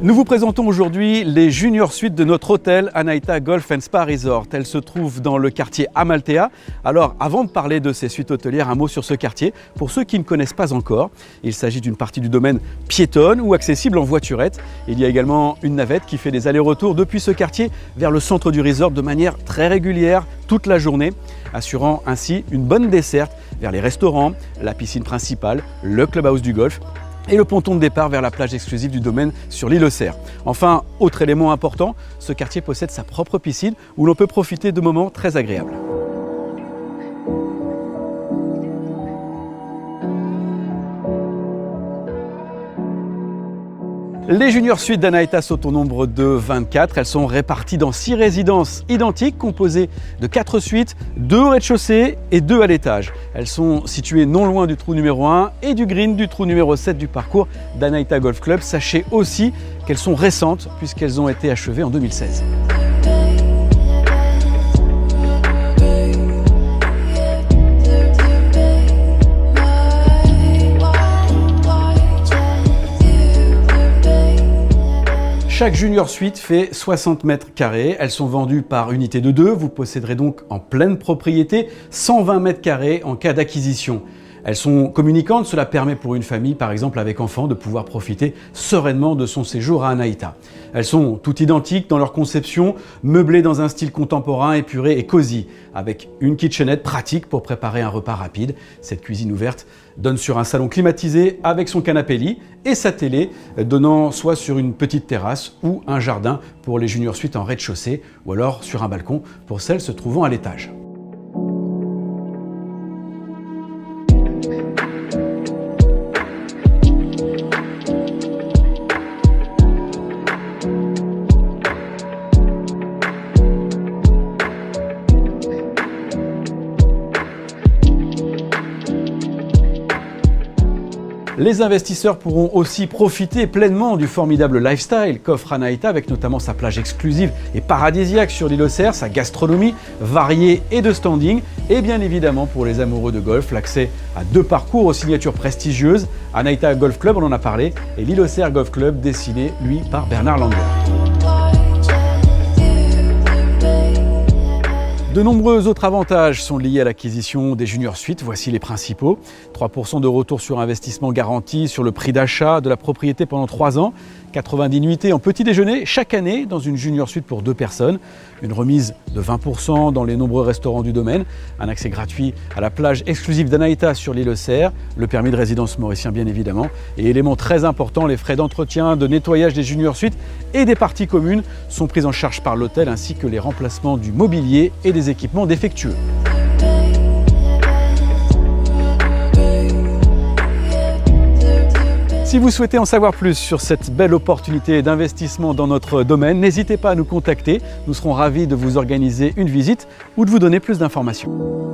Nous vous présentons aujourd'hui les junior suites de notre hôtel Anaïta Golf & Spa Resort. Elle se trouve dans le quartier Amaltea. Alors avant de parler de ces suites hôtelières, un mot sur ce quartier. Pour ceux qui ne connaissent pas encore, il s'agit d'une partie du domaine piétonne ou accessible en voiturette. Il y a également une navette qui fait des allers-retours depuis ce quartier vers le centre du resort de manière très régulière toute la journée, assurant ainsi une bonne desserte vers les restaurants, la piscine principale, le clubhouse du golf et le ponton de départ vers la plage exclusive du domaine sur l'île Auxerre. Enfin, autre élément important, ce quartier possède sa propre piscine où l'on peut profiter de moments très agréables. Les junior suites d'Anaïta sont au nombre de 24. Elles sont réparties dans 6 résidences identiques composées de 4 suites, 2 au rez-de-chaussée et 2 à l'étage. Elles sont situées non loin du trou numéro 1 et du green du trou numéro 7 du parcours d'Anaïta Golf Club. Sachez aussi qu'elles sont récentes puisqu'elles ont été achevées en 2016. Chaque junior suite fait 60 mètres carrés. Elles sont vendues par unité de 2. Vous posséderez donc en pleine propriété 120 mètres carrés en cas d'acquisition. Elles sont communicantes, cela permet pour une famille, par exemple avec enfants, de pouvoir profiter sereinement de son séjour à Anaïta. Elles sont toutes identiques dans leur conception, meublées dans un style contemporain, épuré et cosy, avec une kitchenette pratique pour préparer un repas rapide. Cette cuisine ouverte donne sur un salon climatisé avec son canapé lit et sa télé, donnant soit sur une petite terrasse ou un jardin pour les junior suites en rez-de-chaussée, ou alors sur un balcon pour celles se trouvant à l'étage. Les investisseurs pourront aussi profiter pleinement du formidable lifestyle qu'offre Anaïta avec notamment sa plage exclusive et paradisiaque sur l'île Auxerre, sa gastronomie variée et de standing et bien évidemment pour les amoureux de golf, l'accès à 2 parcours aux signatures prestigieuses, Anaïta Golf Club, on en a parlé, et l'île Auxerre Golf Club dessiné lui par Bernard Langer. De nombreux autres avantages sont liés à l'acquisition des junior suites, voici les principaux. 3% de retour sur investissement garanti sur le prix d'achat de la propriété pendant 3 ans, 90 nuitées en petit déjeuner chaque année dans une junior suite pour 2 personnes, une remise de 20% dans les nombreux restaurants du domaine, un accès gratuit à la plage exclusive d'Anaïta sur l'île Auxerre, le permis de résidence mauricien bien évidemment, et élément très important, les frais d'entretien, de nettoyage des junior suites et des parties communes sont pris en charge par l'hôtel ainsi que les remplacements du mobilier et des équipements défectueux. Si vous souhaitez en savoir plus sur cette belle opportunité d'investissement dans notre domaine, n'hésitez pas à nous contacter. Nous serons ravis de vous organiser une visite ou de vous donner plus d'informations.